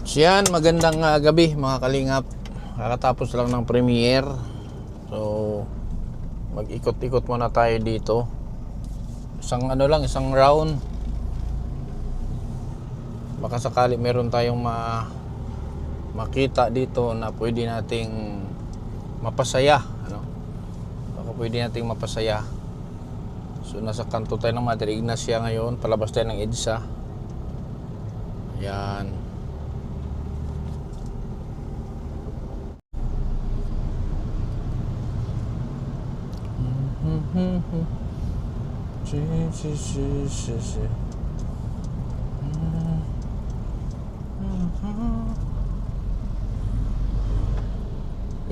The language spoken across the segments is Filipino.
So yan, magandang gabi mga kalingap. Kakatapos lang ng premiere. So mag-ikot-ikot muna tayo dito. Isang round. Baka sakali meron tayong makita dito na pwede nating mapasaya, ano? Baka pwede nating mapasaya. So nasa kanto tayo ng Mother Ignacia ngayon, palabas tayo ng EDSA. Ayan.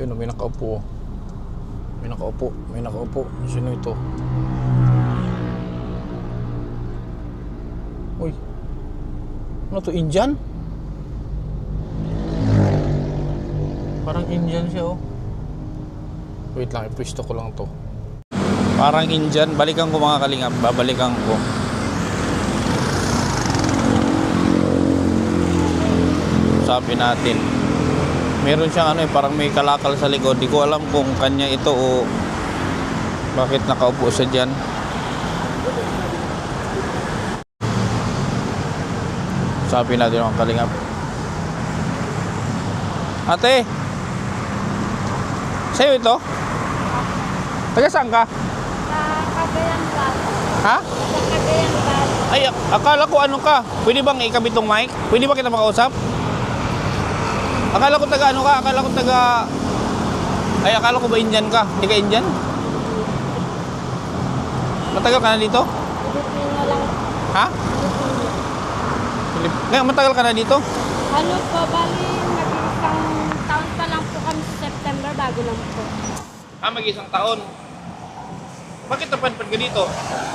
Yun, may nakaupo. May nakaupo. Sino ito? Uy. Ano to, Indian? Parang Indian siya, oh. Wait lang, ipwisto ko lang to. Parang Indian. Balikan ko mga kalingap. Babalikan ko. Sabi natin. Meron siyang parang may kalakal sa likod. Di ko alam kung kanya ito o bakit nakaupo siya dyan. Sabi natin mga kalingap. Ate! Sa'yo ito? Taga saan ka? Cagayan Valley. Ha? Cagayan Valley. Ay, akala ko ano ka. Pwede bang ikabit tong mic? Pwede ba kita makausap? Akala ko taga ano ka? Akala ko ba Indian ka? Hindi ka Indian? Matagal ka na dito? Pilipino lang. Ha? Ngayon, matagal ka na dito? Ano po, bali, mag-isang taon pa lang po kami sa September, bago lang po. Mag-isang taon. Bakit napadpad ka dito?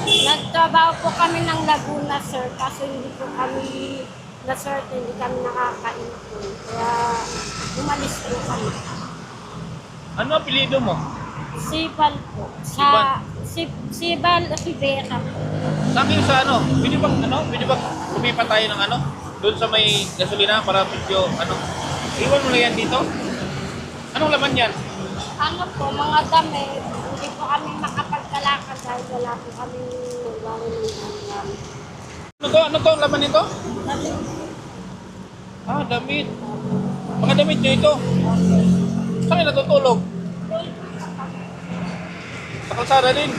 Nagtrabaho po kami ng Laguna, sir, kaso hindi po kami na-sort, hindi kami nakaka-income. Kaya umalis po kami. Ano apelyido mo? Sibal po. Sibal Rivera. Sabi sa pwede bang lumipat tayo ng doon sa may gasolina para medyo iwan mo na yan dito? Anong laman yan? Ano po, mga damit. Hindi po kami makapagkalakad dahil wala po kami nagwari ng hanggang. Ano to ang laman nito? Damit. Damit. Mga damit nyo ito. Saan kayo natutulog? Sa kalsada din.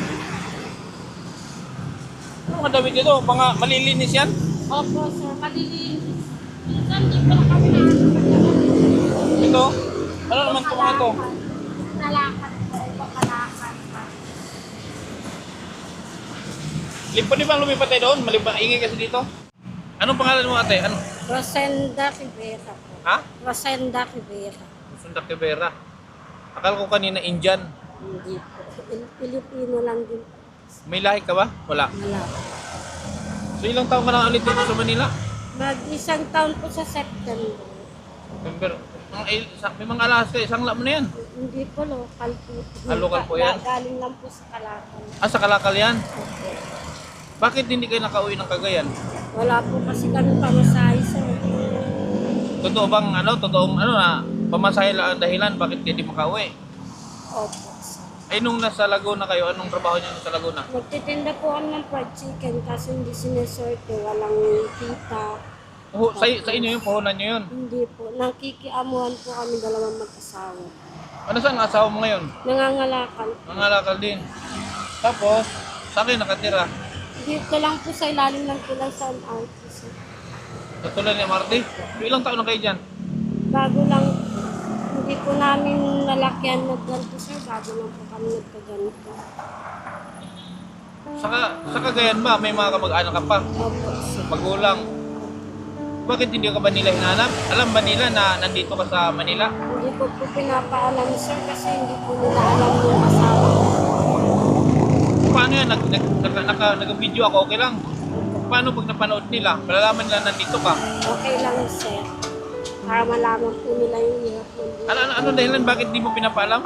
Ano mga damit nito? Mga malilinis yan? Opo, sir. Malilinis. Minsan, di po kami nakakapagkalakad. Ito? Ano naman ito mga ito? Nalakad po. Kalakad. Pwede bang lumipat tayo doon? Ingay kasi dito. Anong pangalan mo ate? Ano? Rosenda Rivera po. Ha? Rosenda Rivera. Sunda Rivera. Akala ko kanina Indian. Hindi po. Pilipino lang din. May lahi ka ba? Wala. Wala. So ilang taon ka na ulit dito sa Manila? Mag-isang taon po sa September. November. May mga alahas ka, isang mo na yan. Hindi po, local po. Local po yan? Galing lang po sa Calacas. Sa Kalakal yan? Bakit hindi kayo nakauwi ng Cagayan? Wala po kasi kami pamasahe sir. Totoo bang na pamasahe lang ang dahilan bakit kayo di makauwi? Opo. Ay nung nasa Laguna kayo, anong trabaho niyo sa Laguna? Nagtitinda po kami ng fried chicken kasi hindi sinesorte, walang kita. Sa inyo yung puhunan niyo yun? Hindi po. Nakikiamuhan po kami dalawang mag-asawa. Ano saan ang asawa mo ngayon? Nangangalakal. Nangalakal din. Tapos, saan kayo nakatira? Dito lang po sa ilalim ng tulay sa artist. Katulad ni Marty? Ilang taon na kayo dyan? Bago lang, hindi po namin nalakyan na ganito sir. Bago lang po kami nagkaganito. Sa Cagayan ba? May mga kamag-anak ka pa? Opo sir. Magulang. Bakit hindi ka ba nila hinanap? Alam ba nila na nandito ka sa Manila? Hindi ko po pinapaalam sir kasi hindi po nila alam yung asawa ko. Paano yan? Nag-video ako, okay lang. Paano pag napanood nila? Malalaman nila nandito ka. Okay lang sir. Para malaman po nila yung hirap ng Ano dahilan? Bakit di mo pinapaalam?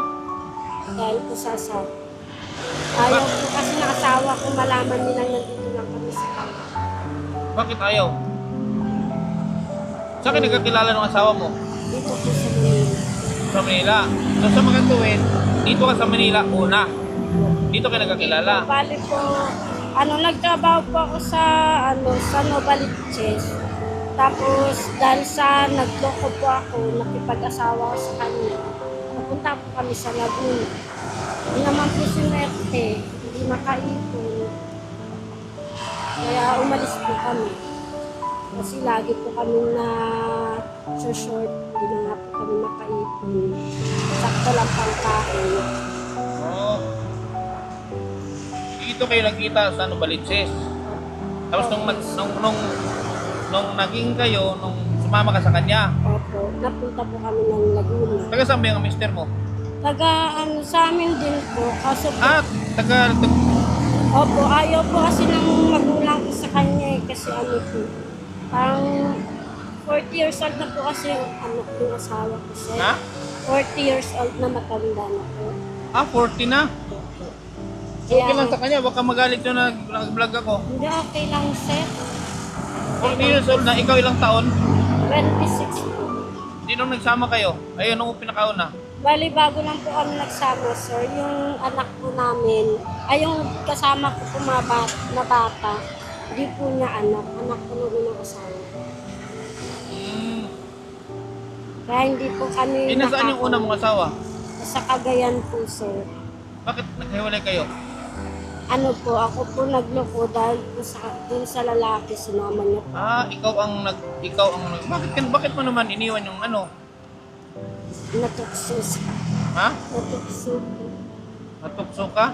dahil po sa asawa. Ayaw po kasi ng asawa ko malaman nilang nandito lang kami sa kanya. Bakit ayaw? Saan ka nagkakilala ng asawa mo? Dito po sa Manila. Sa Manila. So sa mga tuwin, dito ka sa Manila, una. Dito ka nagkakilala. Bali po, nagtrabaho po ako sa Novaliches. Tapos, dahil sa nagloko po ako, nakipag-asawa ko sa kanya, napunta po kami sa Laguna. Hindi naman po sinerte, hindi makaipon. Kaya umalis po kami. Kasi lagi po kami na short, hindi na nga po kami makaipon. Sakto lang pang kain. Oh. Dito kayo nagkita sa Novaliches. Tapos nung naging kayo, nung sumama ka sa kanya, Opo, napunta po kami ng Laguna. taga saan ba yung mister mo? Sa amin din po, kaso po, Taga opo, ayaw po kasi ng magulang ko sa kanya kasi po, parang 40 years old na po kasi yung asawa ko siya. Ha? 40 years old na matanda na po. 40 na. So, okay lang sa kanya, baka magalit yun na nag-vlog ako. Hindi, okay lang sir. 40 years old na, ikaw ilang taon? 26 po. Hindi nung nagsama kayo. Ayun, nung pinakauna. Bali, bago lang po kami nagsama sir, yung anak po namin, yung kasama ko po na bata, hindi po niya anak po ng unang asawa. Kaya hindi po kami Nasaan yung una mong asawa? Sa Cagayan po, sir. Bakit naghiwalay kayo? Ako po nagloko dahil po dun sa lalaki, sinama niya po. Bakit mo naman iniwan yung Natukso siya. Ha? Natukso po. Natukso ka?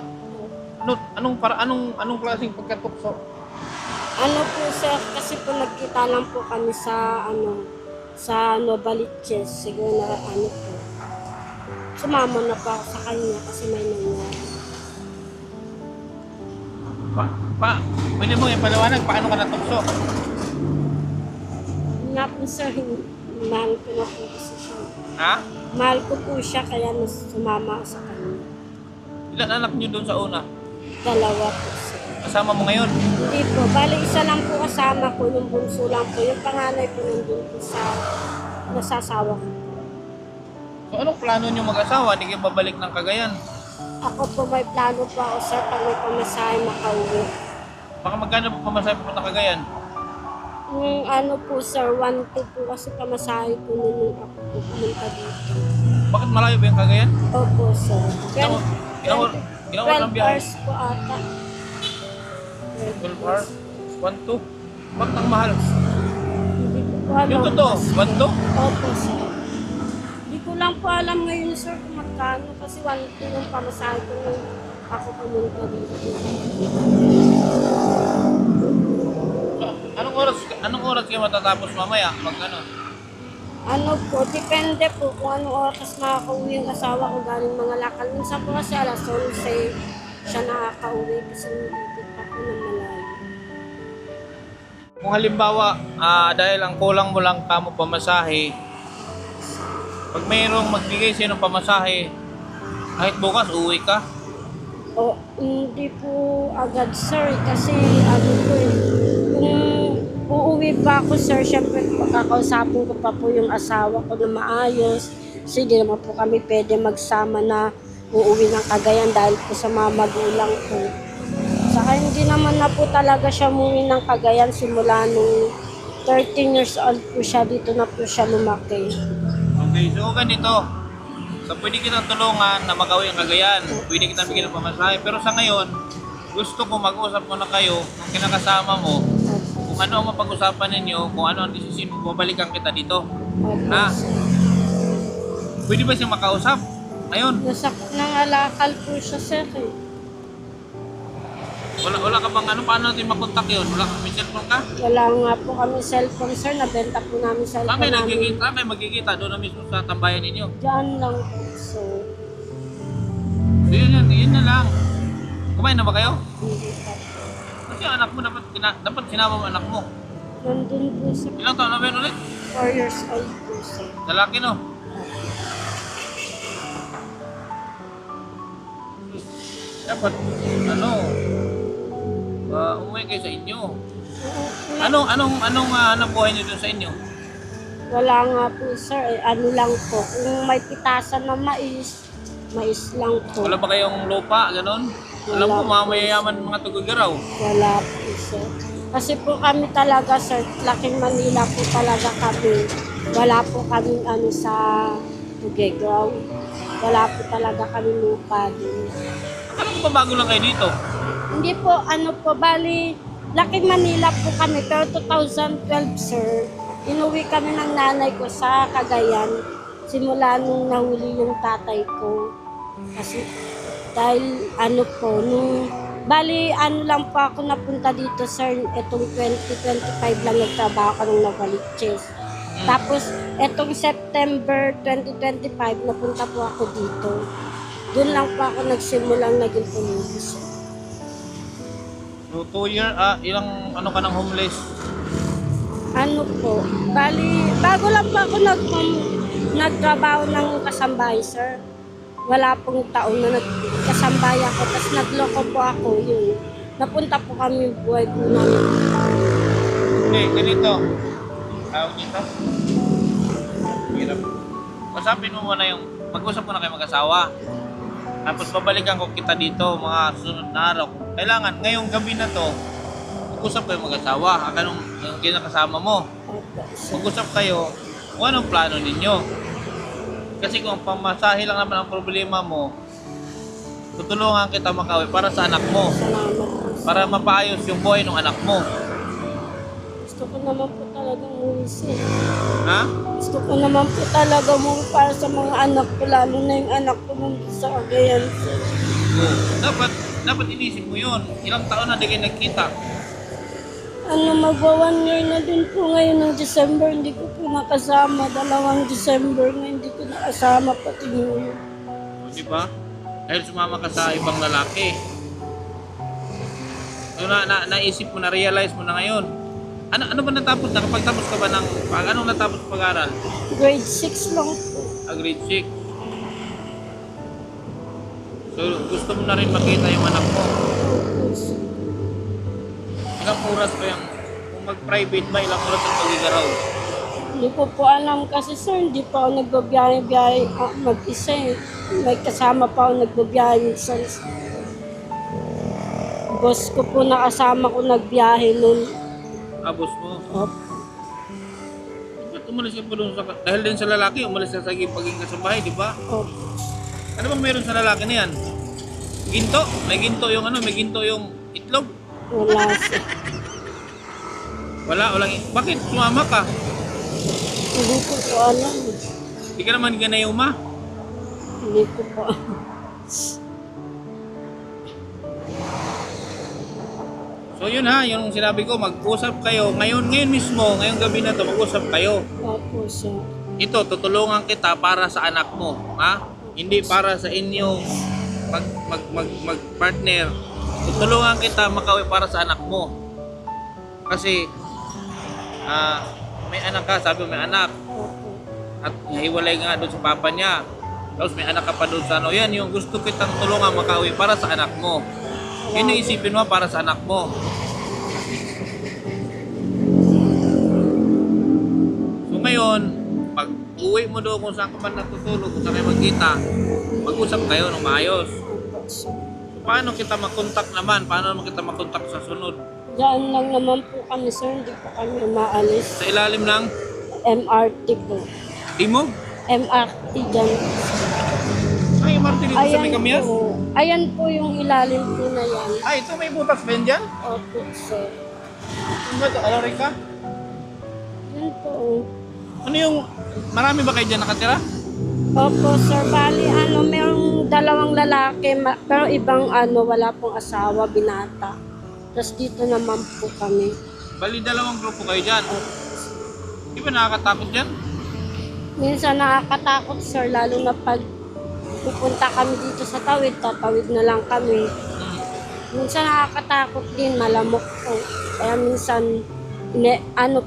Anong klaseng pagkatukso? Po, sir, kasi po nagkita lang po kami sa Novaliches. Siguro na po. Sumama na po ako sa kanya kasi may nangyari. Pwede mo yung paliwanag, paano ka natukso? Nga po, sir, mahal ko na po kasi siya. Ha? Mahal ko po siya kaya sumama ako sa kanya. Ilan anak niyo doon sa una? 2 po, sir. Kasama mo ngayon? Hindi po. Bali, isa lang po kasama ko. Yung bunso lang po. Yung panganay po nandun po sa nasasawa ko. So anong plano niyo mag-asawa? Hindi kayo babalik ng Cagayan? Ako po may plano po ako, sir, pag may pamasahe makauwi. Baka magkano po pamasahe pupunta Cagayan? Yung po, sir, 1-2 po kasi pamasahe ko nung ako po pumunta dito. Bakit malayo ba yung Cagayan? Opo, sir. Ilang oras ang 12 biyahe? hours po ata. 12 hours? 1-2? Bakit ang mahal? Hindi ko po alam. Yung totoo, 1-2? Opo, sir. Hindi ko lang po alam ngayon, sir, kung magkano. Kasi 1-2 yung pamasahe ko nung ako pumunta dito. Anong oras kayo matatapos mamaya? Depende po kung anong oras makakauwi yung asawa ko galing mga lakal. Minsan po kasi alas 11 siya nakakauwi kasi nilipit pa po ng malayo. Kung halimbawa, dahil ang kulang mo lang kamo pamasahe, pag mayroong magbigay sa'yo ng pamasahe, kahit bukas uwi ka. Hindi po agad, sir, kasi kung uuwi pa ako, sir, syempre makakausapin ko pa po yung asawa ko na maayos. Kasi di naman po kami pwede magsama na uuwi ng Cagayan dahil po sa mga magulang ko. Saka hindi naman na po talaga siya umuwi ng Cagayan simula nung 13 years old po siya, dito na po siya lumaki. Okay, so ganito. So pwede kitang tulungan na makauwi ang Cagayan. Pwede kitang bigyan ng pamasahe. Pero sa ngayon, gusto ko mag-usap muna kayo ng kinakasama mo. Kung ano ang mapag-usapan ninyo, kung ano ang desisyon mo, babalikan kita dito. Ha? Pwede ba siyang makausap? Ngayon, Nangalakal po siya, sir. wala ka bang paano natin makontak yun? Wala kang may cellphone ka? Wala nga po kami cellphone, sir. Nabenta po namin cellphone Kami namin. magkikita doon na mismo sa tambayan ninyo. Diyan lang po, sir. So yun na lang. Kumain na ba kayo? Hindi pa po. Kasi ang anak mo, dapat sinama mo anak mo. Nandun po, sir. Ilang taon na ba yun ulit? 4 years old po, sir. Lalaki no? Dapat, umuwi kayo sa inyo. Anong buhay niyo doon sa inyo? Wala nga po sir, ano lang po, kung may pitasan na mais, mais lang po. Wala ba kayong lupa, ganon? Alam ko, mga mayayaman mga tugagaraw. Wala po sir. Kasi po kami talaga sir, Laking Manila po talaga kami. Wala po kami ano sa Tuguegaw. Wala po talaga kami lupa din. Alam ko ba bago lang kayo dito? Hindi po, ano po, bali, Laking Manila po kami, pero 2012 sir, inuwi kami ng nanay ko sa Cagayan simula nung nahuli yung tatay ko. Kasi dahil ano po, nung bali ano lang po ako napunta dito sir, etong 2025 lang nagtrabaho ko nung Novaliches. Tapos etong September 2025 napunta po ako dito. Doon lang po ako nagsimulang naging police. So, 2 year, ilang ano ka ng homeless? Ano po, bali, bago lang po ako nagtrabaho ng kasambahay, sir. Wala pong taon na nagkasambahay ako, tapos nagloko po ako, yun. Napunta po kami buhay po namin. Okay, ganito. Tawag dito. Hirap. Usapin mo muna yung, mag-usap mo na kayo mag-asawa. Tapos babalikan ko kita dito mga susunod na araw. Kailangan, ngayong gabi na to, mag-usap kayo mag-asawa. Anong kinakasama mo? Mag-usap kayo kung anong plano ninyo. Kasi kung pamasahe lang naman ang problema mo, tutulungan kita makauwi para sa anak mo. Salamat po. Para mapaayos yung buhay ng anak mo. Gusto ko naman po talagang umuwi, sir. Ha? Gusto ko naman po talaga umuwi para sa mga anak ko, lalo na yung anak ko nung sa Cagayan, sir. Dapat inisip mo yun. Ilang taon na di kayo nagkita. Ano, magwa 1 year na din po ngayon ng December, hindi ko po nakasama. 2 December na hindi ko nakasama pati New Year. O, di ba? Dahil sumama ka sa ibang lalaki. So, naisip mo, na-realize mo na ngayon. Ano ba natapos? Nakapagtapos ka ba ng... Anong natapos pag-aral? Grade 6 lang po. Grade 6. So, gusto mo na rin makita yung anak mo. Ilang oras ba yung... Kung mag-private ba, ilang oras ang magigaraw? Hindi ko po alam kasi sir, hindi pa ako nagbabiyahe mag-isa eh. May kasama pa ako nagbabiyahe minsan. Boss ko po nakasama ko nagbiyahe nun. Abos mo. Opo. Ba't umalis ka pa doon sa... Dahil din sa lalaki, umalis ka sa pagiging kasambahay, di ba? Opo. Ano bang meron sa lalaki na yan? Ginto? May ginto yung ano? May ginto yung itlog? Wala sir. Wala. Bakit sumama ka? Hindi ko po alam. Hindi ka naman ganayuma. Hindi ko po alam. So yun ha, yung sinabi ko, mag-usap kayo. Ngayon mismo, ngayong gabi na to, mag-usap kayo. Opo sir. Ito, tutulungan kita para sa anak mo. Ha? Hindi para sa inyo mag-partner. Tutulungan kita makauwi para sa anak mo. Kasi, may anak ka, sabi mo may anak. Opo. At hiwalay nga doon sa papa niya. Tapos may anak ka pa doon sa ano. Yan yung gusto kitang tulungan makauwi para sa anak mo. Yun yung isipin mo para sa anak mo. So ngayon, pag uwi mo doon kung saan ka man natutulog, kung saan kayo magkita, mag-usap kayo ng maayos. Opo sir. So paano kita makontak naman? Paano naman kita makontak sa sunod? Diyan lang naman po kami sir, hindi po kami umaalis. Sa ilalim ng MRT po. Timog? MRT dyan. Ay, Martin, dito sa may Kamias? po. Ayan po yung ilalim po na yan. Ay, ito may butas ba yun dyan? Opo sir. Ano ba ito? Alari ka? Yan po. Ano yung... Marami ba kayo dyan nakatira? Opo sir, bali merong 2 lalaki, pero ibang wala pong asawa, binata. Tapos dito naman po kami. Bali, 2 grupo kayo dyan. Opo. Di ba nakakatakot dyan? Minsan nakakatakot sir, lalo na pag pupunta kami dito sa tawid, tatawid na lang kami. Minsan nakakatakot din, malamok po. Kaya minsan,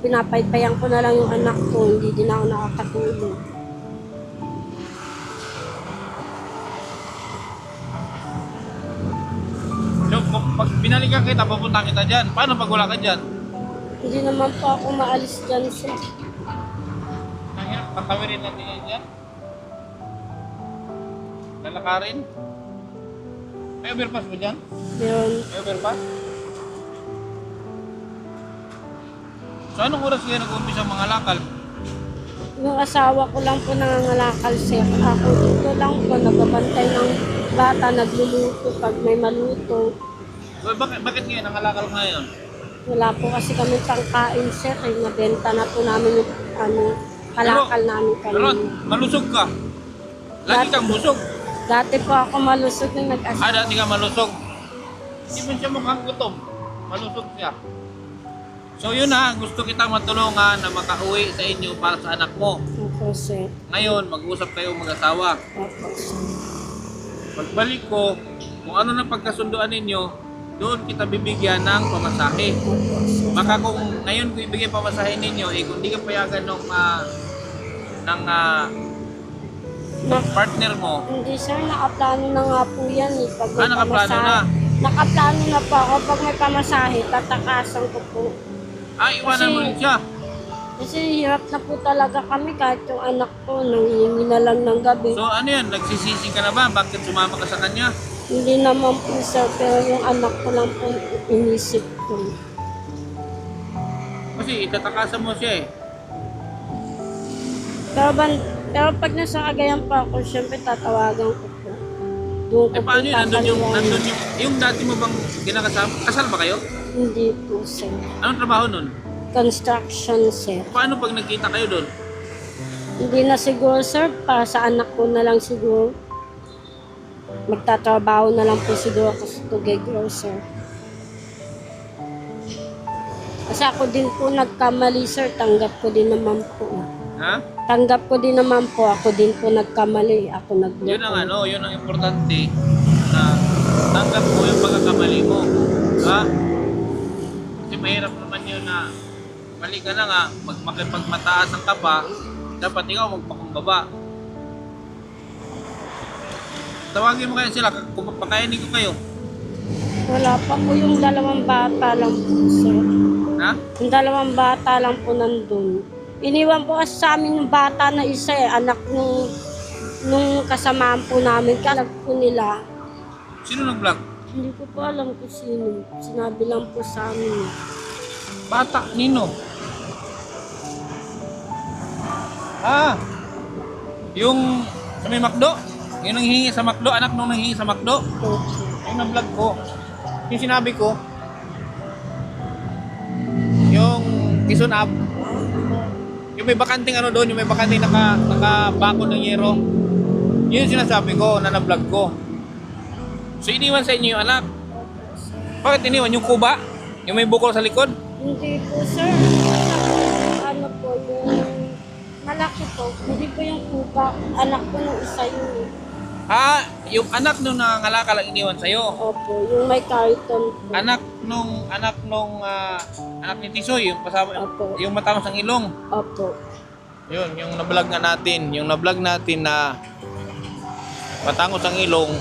pinapaypayan ko na lang yung anak ko, hindi din ako nakakatulog. So, pag binalikan kita, papunta kita dyan. Paano pag wala ka dyan? Hindi naman po ako maalis dyan sir. hirap, tatawirin natin yan dyan. Lalakarin. May overpass ba dyan? Yun. May overpass? So anong oras kayo nag-umpisa mga lakal? Yung asawa ko lang po nangangalakal, sir. Ako dito lang po, nagbabantay ng bata, nagluluto pag may maluto. Well, bakit ngayon nangalakal ngayon? Wala po kasi kami pangkain, sir. Eh, nabenta na po namin yung kalakal namin Pero kanina. malusog ka. Lagi kang busog. Dati po ako malusog yung nag-asawa. Dati ka malusog. Hindi mo siya mukhang gutom. Malusog siya. So yun ha, gusto kita matulungan na makauwi sa inyo para sa anak mo. Opo, sir. Ngayon, mag-usap kayo mag-asawa. Opo, sir. Pagbalik ko, kung ano na pagkasunduan ninyo, doon kita bibigyan ng pamasahe. Opo, sir. Baka kung ngayon ko ibigay pamasahe ninyo, kung di ka payagan ng partner mo, Hindi, sir. Nakaplano na nga po yan. Eh, pag may nakaplano pamasahe. na? Nakaplano na po ako. Pag may pamasahe, tatakasan ko po. Iwanan mo rin siya. Kasi hirap na po talaga kami kahit yung anak ko nangihingi na lang ng gabi. So ano yan, nagsisisi ka na ba? Bakit sumama ka sa kanya? Hindi naman po, sir, pero yung anak ko lang po inisip ko. Kasi itatakasan mo siya eh. Pero pag nasa Cagayan pa ako, syempre tatawagan ko po. Doon ko Paano yun? papaliwanag. Yung dati mo bang ginakasama? Kasal ba kayo? Hindi po, sir. Anong trabaho nun? Construction, sir. Paano pag nagkita kayo doon? Hindi na siguro, sir, para sa anak ko na lang siguro. Magtatrabaho na lang po siguro ako sa Tugay Grocer. Kasi ako din po nagkamali, sir. Tanggap ko din naman po. Ha? Tanggap ko din naman po. Ako din po nagkamali. Ako nagloko. Yun ang yun ang importante na tanggap mo yung pagkakamali mo. Ha? Kasi mahirap naman yun na mali ka na nga, makipagmataasan ka pa, dapat ikaw magpakumbaba. Tawagin mo kaya sila, kung papakainin ko kayo. Wala pa po yung dalawang bata lang po, sir. Ha? Yung dalawang bata lang po nandun. Iniwan po kasi sa amin yung bata na isa eh, anak nung kasamaan po namin. Kalag po nila. Sino nag-vlog? Hindi ko po alam kung sino. Sinabi lang po sa amin. Bata, Nino. Yung sa may McDo? Yung nanghihingi sa McDo, anak nung nanghihingi sa McDo? Yung na-vlog ko. Yung sinabi ko, yung Quezon Ave, yung may bakanting doon, yung may bakanting nakabako ng yero. Yun yung sinasabi ko na na-vlog ko. So iniwan sa inyo yung anak. Bakit iniwan? Yung kuba? Yung may bukol sa likod? Hindi po, sir. Ano po, yung malaki po. Hindi po yung kuba. Anak ko nung isa yun. Yung anak nung nangangalakal ang iniwan sa'yo. Opo, yung may kariton po. Anak ni Tisoy, yung kasama, Opo. yung matamos ang ilong. Opo. Yun, yung na-vlog natin. Yung na-vlog natin na matangos ang ilong,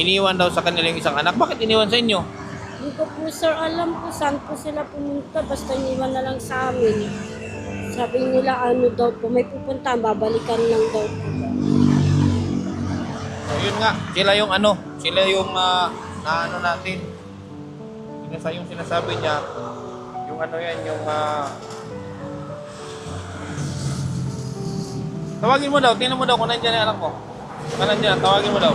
iniwan daw sa kanila yung isang anak. Bakit iniwan sa inyo? Hindi ko po, sir, alam po saan po sila pumunta. Basta iniwan na lang sa amin. Sabi nila ano daw po, may pupuntahan, babalikan lang daw po. So, yun nga, sila yung natin. Yung sinasabi niya, yung tawagin mo daw, tingnan mo daw kung nandiyan yung anak mo. Kung nandiyan, tawagin mo daw.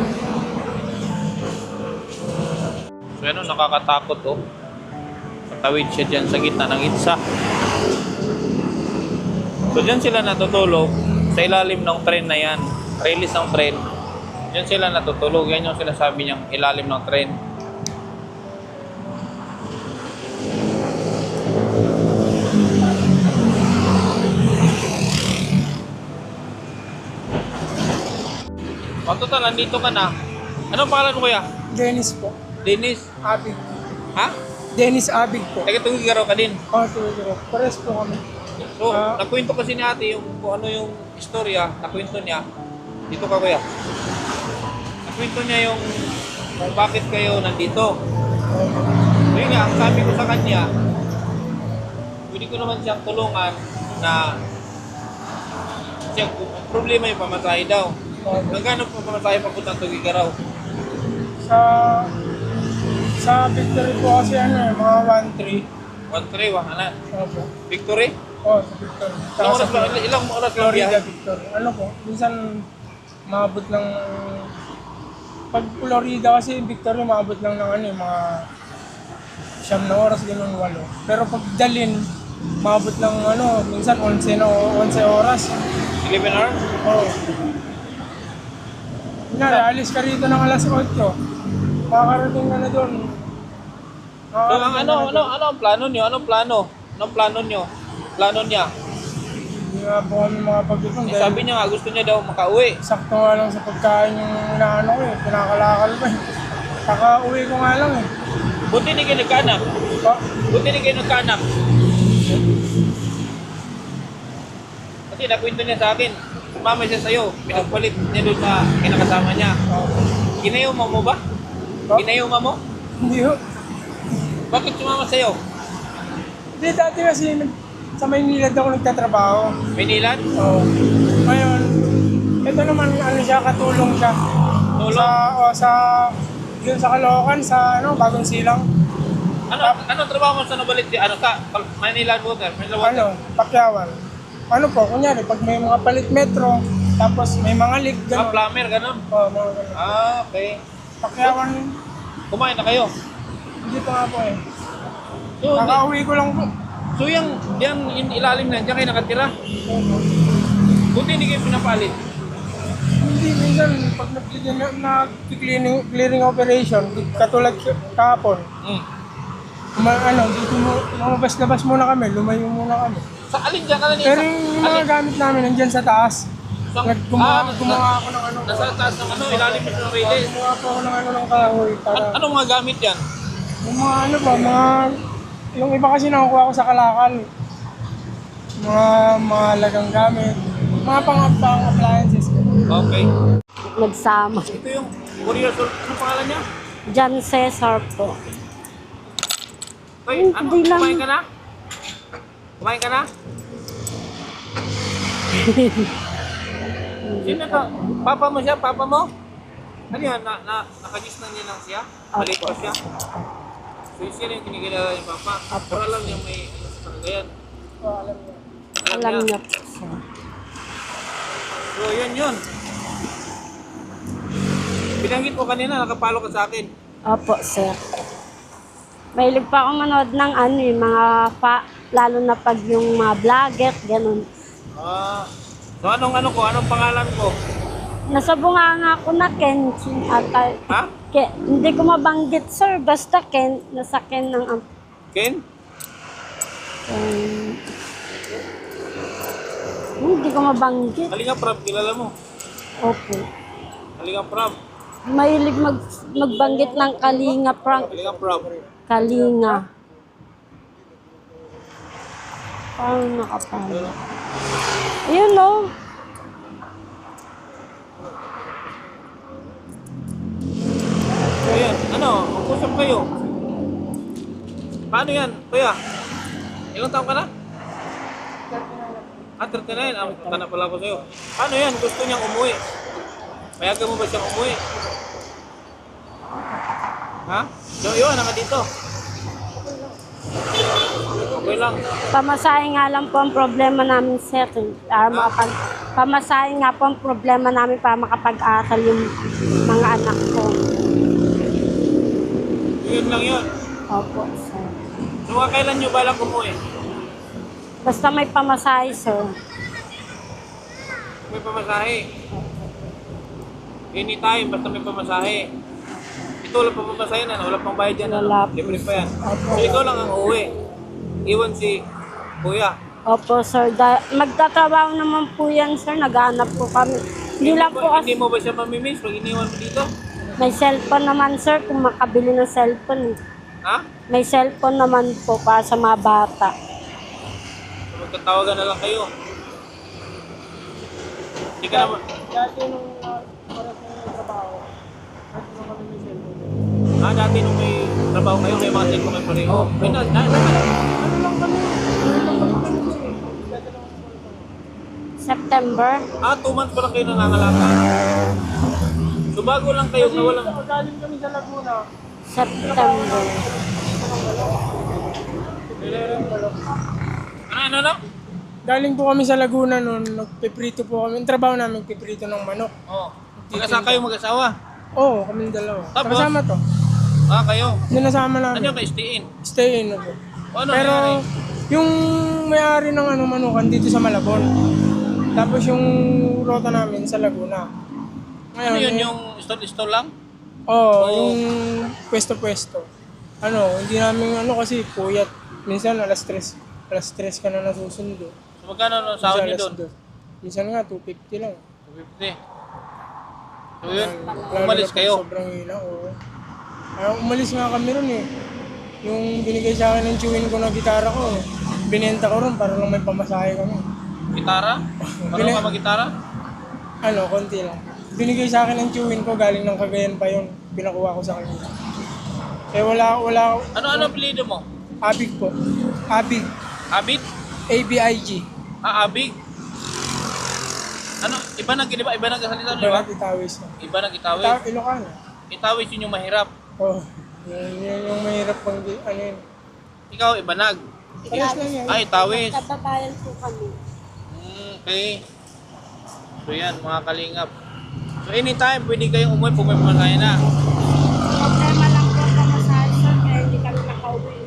So yan, nakakatakot oh. Patawid siya dyan sa gitna ng itsa. So dyan sila natutulog sa ilalim ng tren na yan. Release ng tren. Dyan sila natutulog. Yan yung sinasabi niyang ilalim ng tren. O total, nandito ka na. Anong pangalan mo kuya? Dennis po. Dennis? Abig. Ha? Dennis Abig po. Taga-Tugigaraw ka din. Tulog. Pares po kami. So, nakwento kasi ni ate yung kung ano yung istorya, nakwento niya. Dito ka kuya. Nakwento niya yung kung bakit kayo nandito. So yun nga, ang sabi ko sa kanya, pwede ko naman siyang tulungan na Siya, ang problema yung pamasahe daw. Magkano po pamasahe papunta Tugigaraw? Sa Victory po kasi mga 1-3. 1-3, wala. Opo. Victory? Sa Victory. Ilang oras ba? Ilang oras lang Florida, biyahe? Victory. Ano po, minsan maabot ng... Pag Florida kasi Victory, maabot lang ng mga 9 na oras, ganun 8. Pero pag Dalin, maabot lang minsan 11 oras. 11 hours? Oo. Kunyari, alis ka rito ng alas 8. Makakarating ka na doon. So, ano ang plano niyo? Anong plano? Anong plano niyo? Plano niya? Hindi nga po kami makapag-ipon Eh, sabi niya nga gusto niya daw makauwi. sakto nga lang sa pagkain yung inaano ko pinakalakal ko Kaka-uwi ko nga lang Buti hindi kayo nagkaanak. Buti hindi kayo nagkaanak. Kasi nakwento niya sa akin, sumama siya sa'yo, pinagpalit niya doon sa kinakasama niya. Ginayuma mo ba? Ginayuma mo? Hindi ho. Bakit sumama sa'yo? Hindi, dati kasi sa Maynila ako nagtatrabaho. Maynilan? Oo. Ngayon, ito naman siya, katulong siya. Tulong? Yun sa Caloocan, sa bagong silang. Ano trabaho mo sa Novalit? Ano ka? Maynilan Water? Manila Water? Pakyawan. Kunyari, pag may mga palit metro, tapos may mga leak, gano'n. Plumber, ganun? Oo, mga gano'n. Okay. Pakyawan, Kumain na kayo? hindi pa nga po So, Nakauwi ko lang po. so yung ilalim na, diyan kayo nakatira? Buti hindi kayo pinapalit. Hindi, minsan, pag nag-clearing operation, katulad kahapon, dito lumabas-labas muna kami, lumayo muna kami. Sa alin dyan ka na Pero yung mga gamit namin nandyan sa taas. Gumawa ako ng Nasa taas ng ilalim ng radius. Gumawa po ako ng kahoy para... Anong mga gamit yan? Yung mga yung iba kasi nakukuha ko sa Kalakal. Mga mahalagang gamit. Mga pang-appliances. Okay. Nagsama. Ito yung courier soul. Ano pangalan niya? John Cesar po. Ay, Hindi lang. Kumain ka na? Kumain ka na? Sino ka? Papa mo siya? Papa mo? Ano yan? Nakagis na niya lang siya? Maliit pa siya? So yun siya yung kinigilala ni Papa. Pero alam niya may sa kagayan. Alam niya po siya. So yun. Binanggit ko kanina, nakapalo ka sa akin. Opo, sir. Mahilig pa ako manood ng lalo na pag yung mga vlogger, ganun. So anong pangalan ko? Nasa bunganga ko na Ken. Ha? Hindi ko mabanggit, sir. Basta Ken. Nasa Ken ng... Ken? Hindi ko mabanggit. Kalinga Prab, kilala mo? Opo. Kalinga Prab. Mahilig magbanggit ng Kalinga Prank. Kalinga Prab. Kalinga. Parang nakapalo. Ayun, no? Ayan, mag-usap kayo. Paano yan, kuya? Ilang taon ka na? 39. Punta na pala ako sa'yo. Paano yan? Gusto niyang umuwi. Payagan mo ba siyang umuwi? Ha? Iwan naman dito. Okay lang. Pamasahe nga lang po ang problema namin, sir. Pamasahe nga po ang problema namin para makapag-aral yung mga anak ko. Yun lang yun. Opo, sir. So, kailan nyo balak umuwi? Basta may pamasahe, sir. May pamasahe. Anytime, basta may pamasahe. Ito, wala pang pamasahe na. Wala pang bayad yan. Wala po. Libre pa yan. So, ikaw lang ang uuwi. Iwan si kuya. Opo, sir. Magtatrabaho naman po yan, sir. Naghahanap po kami. Hindi lang po Hindi kasi mo ba siya mamimiss pag iniwan mo dito? may cellphone naman, sir. Kung makabili ng cellphone. Ha? May cellphone naman po para sa mga bata. So, magkatawagan na lang kayo. Hindi ka naman. Dati nung oras na may trabaho, dati nung kami may cellphone. Dati nung may trabaho kayo, may mga cellphone kayo pareho. September. 2 months pa lang kayo nangangalakal. So bago lang kayo Kasi na walang... galing kami sa Laguna. September. Ano lang? Galing po kami sa Laguna noon, nagpiprito po kami. Ang trabaho namin, piprito ng manok. Oo. Mag-asawa? Oo, kami dalawa. Tapos? Kasama to. Kayo. Sinasama Ano namin. yung kay-stay in? Stay in na po. Ano Pero nangyari? yung may-ari ng manukan dito sa Malabon. Tapos yung rota namin sa Laguna. Ngayon, Ano yun, yung stall lang? yung pwesto-pwesto. Hindi namin kasi puyat. Minsan alas 3 ka na nasusundo. So magkano ang sahod Minsan niyo alas doon? 2. Minsan nga 250 lang. 250. So yun, Lalo umalis na pag kayo. Sobrang hila, oo. Umalis nga kami ron eh. Yung binigay sa akin ng chewin ko na gitara ko, binenta ko ron para lang may pamasahe kami. Gitara? Marunong ka mag-gitara? Konti lang. Binigay sa akin ng chewin ko, galing ng Cagayan pa yun. Pinakuha ko sa kanila. Eh wala, Ano apelido mo? Abig po. Abig. Abit? ABIG. Abig? Ano? Iba nagkasalita, di ba? Balat Itawis. Iba nag-itawis. Ilocano. Itawis yun yung mahirap. Oh, yun yung mahirap pang yun. Ikaw, ibanag. Ayos lang yan. Itawis. Kababayan po kami. Okay. So yan, mga kalingap. So anytime, pwede kayong umuwi kung may pamasahe na. Problema lang po ang pamasahe, sir, kaya hindi kami nakauwi.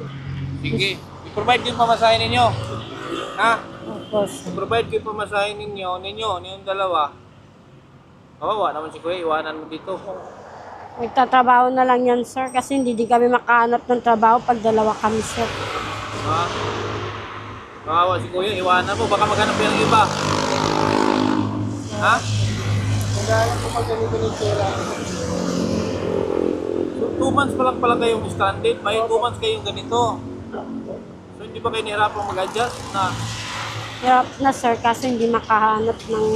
Sige. I-provide ko yung pamasahe ninyo. Ha? Opo, sir. I-provide ko yung pamasahe ninyong dalawa. Kawawa naman si Kuya, iwanan mo dito. Magtatrabaho na lang yan, sir, kasi hindi kami makahanap ng trabaho pag dalawa kami, sir. Ha? Kawawa si Kuya, iwanan mo. Baka maghanap yan ng iba. Ha? Kaya ko pag ganito ng tsura. So 2 months pa lang pala kayong stranded. May 2 months kayong ganito. So hindi ba kayo nahirapang mag-adjust na Hirap na, sir, kasi hindi makahanap ng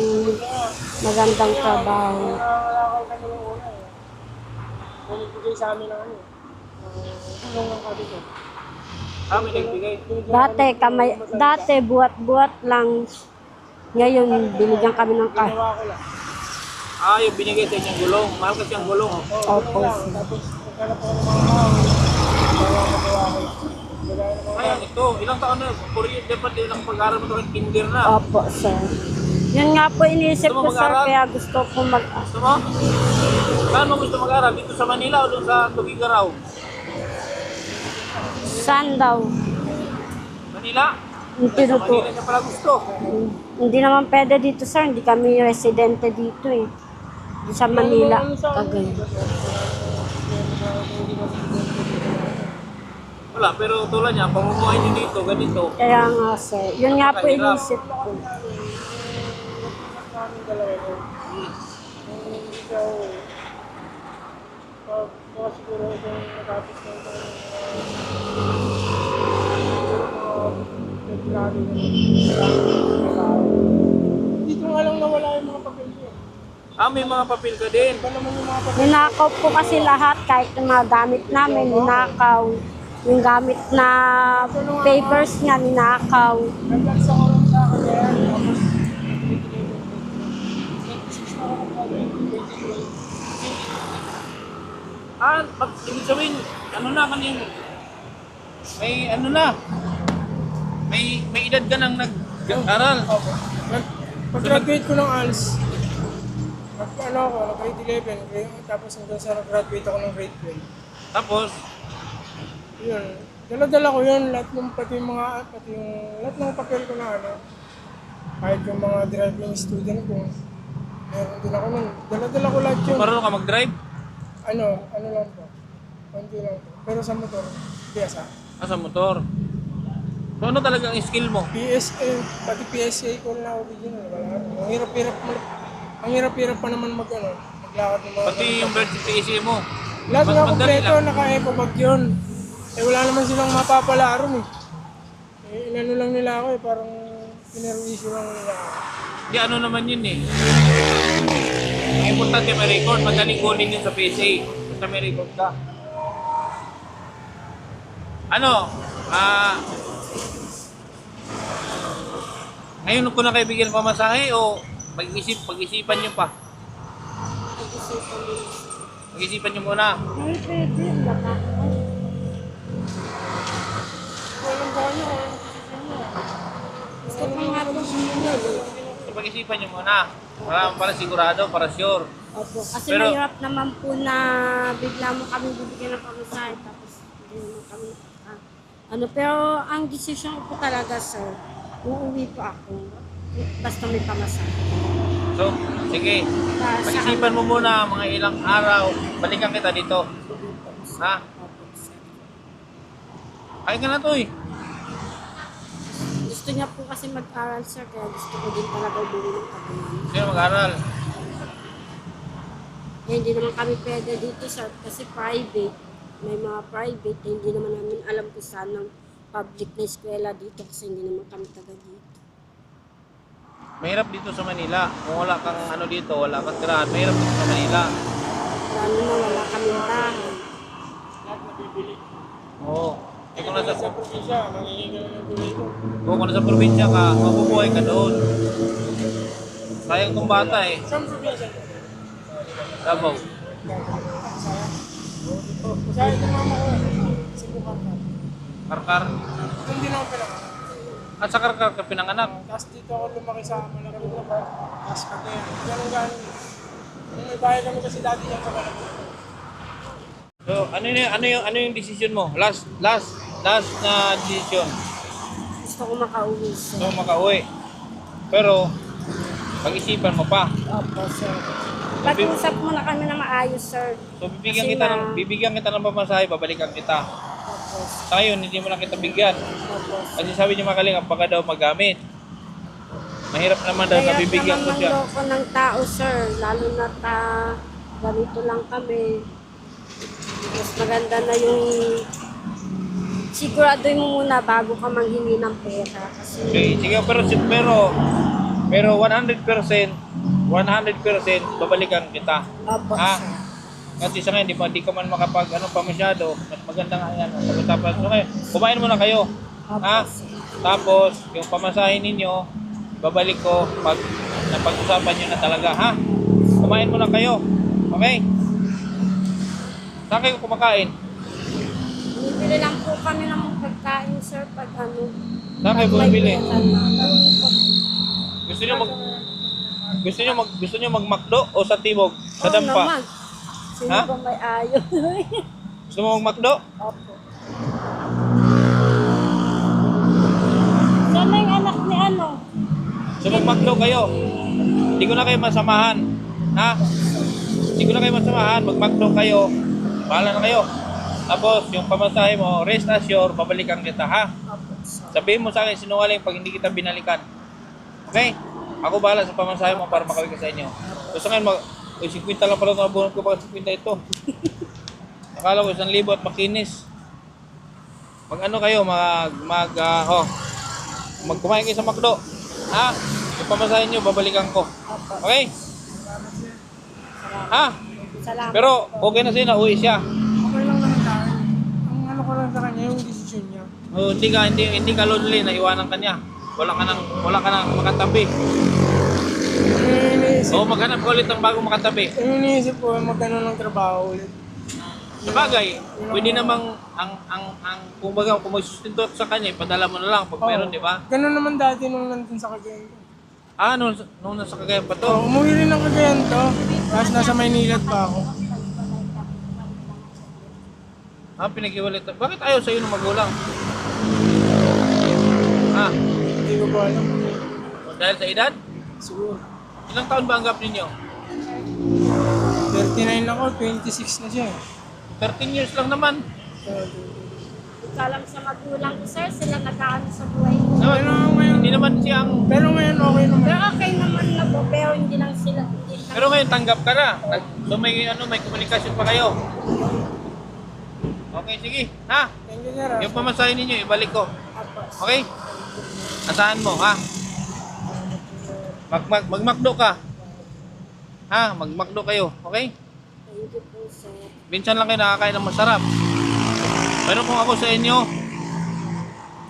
magandang trabaho. Nangangalakal kami ng una eh. Nagbigay sa amin ng tulong ng kami ko. kami nagbigay? Dati buhat-buhat lang. Ngayon, binigyan kami ng Ginawa ko lang. Yung binigay sa inyong gulong. Mahal kasi ang gulong. Opo. Tapos naghanap ako ng mga tao. Magawa ko lang. Gagaya ng mga Kaya ito, ilang taon na? Korean, dapat ilang pag-aaral mo ito kahit kinder na. Opo, sir. Yun nga po iniisip Gusto mo ko, sir, mag-aral? kaya gusto ko Gusto mo? Saan mo gusto mag-aaral? Dito sa Manila o doon sa Tugigaraw? Saan daw? Manila? Hindi Sa Manila niya pala gusto. Hindi naman pwede dito, sir. Hindi kami residente dito eh. Sa Manila, Cagayan. Wala, pero tulad niya, pamumuhay niyo dito, ganito. Kaya nga, sir. Yun nga po iniisip ko. namin dalawa ko. Kung ikaw, baka siguro itong natapos na dito nga lang nawala yung mga papel ko. May mga papel ka din. Iba naman yung mga papel. Ninakaw po kasi lahat, kahit yung mga gamit namin, ninakaw. Yung gamit na papers niya, ninakaw. Nag-lags ako lang sa akin yan. Tapos, Ibig sabihin, ano na kanina? May ano na? May edad ka nang nag-aral. pag-graduate ko ng ALS, nag-grade 11, tapos hanggang sa nag-graduate ako ng grade 12. Tapos, Yun, dala-dala ko yun, lahat ng lahat ng papel ko na kahit yung mga driving student ko, meron din ako nun. Dala-dala ko lahat yun. marunong ka mag-drive? Ano lang po, konti lang po. Pero sa motor, biyasa. Sa motor. So ano talaga ang skill mo? PSA, pati PSA ko na original, wala. Ang hirap-hirap pa naman maglakad ng mga... Pati yung birth PSA mo. Lahat na madali kompleto, lang. naka-eco bag yun. Wala naman silang mapapalaron inano lang nila ako parang pinerwisyo lang nila ako. Di ano naman yun eh. Ang importante may record. Madaling kunin yun sa PSA. Basta may record ka. Ngayon ko na kayo bigyan ng pamasahe o pag-isipan nyo pa? Pag-isipan din. Pag-isipan nyo muna. Ay, pwede. Baka. Walang bono. Gusto ko nga rin siya. So, pag-isipan nyo muna. Para sigurado, para sure. Opo. Kasi Pero- mahirap naman po na bigla mo kami bibigyan ng pamasahe tapos hindi naman kami pero ang decision ko po talaga, sir, uuwi po ako. Basta may pamasahe. So, sige. Sa Pag-isipan mo muna mga ilang araw. Balikan kita dito. Ha? Kaya ka na to eh. Gusto niya po kasi mag-aral, sir, kaya gusto ko din talaga umuwi ng pagkaman. Sino mag-aral? Eh, hindi naman kami pwede dito, sir, kasi private. May mga private, eh, hindi naman namin alam kung saan ang public na eskwela dito kasi hindi naman kami taga dito. Mahirap dito sa Manila. Kung wala kang ano dito, wala kang tirahan. Mahirap dito sa Manila. Lalo na wala kaming bahay. Lahat nabibili. Oo. Eh kung nasa, Sa probinsya, mangingi ka ng gulay ko. kung nasa probinsya ka, mabubuhay ka doon. Sayang tong bata eh. Saan probinsya? Davao. Sa ito mama ko. Sa Bukaka. Karkar. Kung di na ako pinaka. At sa Karkar ka pinanganak. Tapos dito ako lumaki sa malaki na ba? Tapos kami, ganun. Nung may bahay kami kasi dati yan sa malaki. So, ano yung decision mo? Last na decision. Gusto ko makauwi, sir. So, makauwi. Pero, pag-isipan mo pa. Opo, sir. Pag-usap muna kami na maayos, sir. So, Kasi bibigyan kita ng pamasahe, babalikan kita. Opo, sir. Sa ngayon, hindi mo na kita bigyan. Opo, sir. Kasi sabi niya Makalinga, baka daw magamit. Mahirap naman daw na bibigyan ko siya. Mahirap naman mangloko ng tao, sir. Lalo na ganito lang kami. Mas maganda na yung siguraduhin mo muna bago ka manghingi ng pera. Kasi Okay, sige, pero 100% babalikan kita. Opo, Ha? sir. Kasi sa ngayon, di ka man makapag pa masyado. Mas maganda nga yan. Pag-usapan. So, okay, kumain muna kayo. Opo, Ha? sir. Tapos, yung pamasahin ninyo, babalik ko pag napag-usapan nyo na talaga, ha? Kumain muna kayo. Okay? Saan kayo kumakain? Bumibili lang po kami ng mga pagkain, sir, pag ano. Saan kayo pag may bumibili? pera na. Gusto nyo mag-McDo o sa Timog? Sa Oo Dampa? naman. Sino Ha? ba may ayaw? Gusto mo mag-McDo? Opo. Sana yung anak ni ano? So mag-McDo kayo. Hindi ko na kayo masamahan. Ha? Hindi ko na kayo masamahan. Mag-McDo kayo. Bahala na kayo. Tapos yung pamasahe mo, rest assured, babalikan kita, ha? Opo, sir. Sabihin mo sa akin sinungaling pag hindi kita binalikan. Okay? Ako bahala sa pamasahe mo para makawin ka sa inyo. Gusto ngayon, 50 lang pala nabunod ko, bakit 50 ito? Akala ko 1,000 at makinis. Mag-ano kayo, magkumain kayo sa McDo. Ha? Yung pamasahe nyo, babalikan ko. Opo. Okay? Ha? Salamat. Pero okay na siya, nauwi siya. Okay lang naman tayo. Ang ano ko lang sa kanya, yung decision niya. Oh, hindi ka lonely na iwanan ka niya. Wala ka nang makatabi. O maghanap ka ulit ng bagong makatabi. Yung iniisip ko, magkano ng trabaho ulit. Sabagay, pwede namang kumbaga kung magsustinto sa kanya, ipadala mo na lang pag meron, di ba? Ganun naman dati nung nandun sa Cagayan ko. Ah, nung nasa Cagayan pa to. Umuwi rin ng Cagayan to. Tapos nasa Maynila pa ako. Ah, pinag-iwalit. Bakit ayaw sa'yo ng magulang? Ah, Hindi ko pa alam. dahil sa edad? Siguro. Ilang taon ba ang gap ninyo? 39 ako, 26 na siya eh. 13 years lang naman. Salam sa magulang ko, sir. Sila nag-aano sa buhay ko. No, Pero ngayon, hindi naman siyang... pero ngayon okay naman. Pero okay naman na po. Pero hindi lang sila. Hindi lang. Pero ngayon tanggap ka na. So may komunikasyon pa kayo. Okay, sige. Ha? Thank you, sir. Yung pamasahin ninyo, ibalik ko. Opo. Okay? Asahan mo, ha? Mag-McDo ka. Ha? Mag-McDo kayo. Okay? Thank you po, sir. Minsan lang kayo nakakain ng masarap. Pero kung ako sa inyo,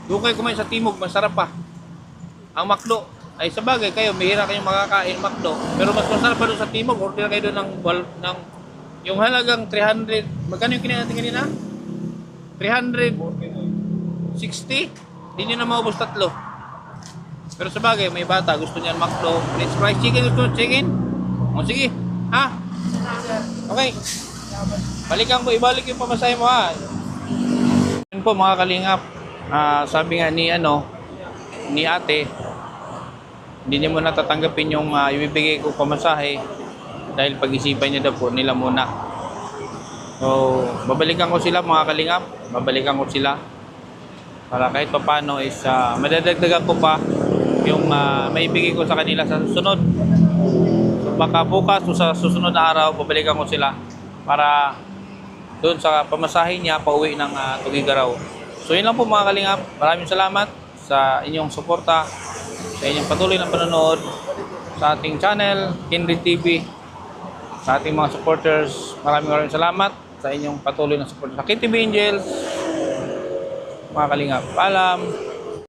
doon kayo kumain sa Timog, masarap pa. Ang McDo, ay sa bagay kayo, mahirap kayong makakain McDo. Pero mas masarap pa doon sa Timog, order kayo doon ng yung halagang 300, magkano yung kinain natin kanina? 360? Hindi nyo na maubos 3. Pero sa bagay, may bata, gusto niyan McDo, French fries, chicken, gusto nyo chicken? O sige, ha? Okay. Balikan ko, ibalik yung pamasahe mo ha. Yun po mga kalingap, sabi nga ni ate, hindi niya muna tatanggapin yung ibibigay ko pamasahe dahil pag-isipan niya daw po nila muna. So, babalikan ko sila mga kalingap, babalikan ko sila para kahit paano is madadagdagan ko pa yung maibigay ko sa kanila sa susunod. So, baka bukas o sa susunod na araw, babalikan ko sila para doon sa pamasahe niya pauwi ng Tugigaraw. So, yun lang po mga kalingap. Maraming salamat sa inyong suporta, sa inyong patuloy na panonood sa ating channel, Henry TV, sa ating mga supporters. Maraming salamat sa inyong patuloy na support sa KTV Angels. Mga kalingap, paalam.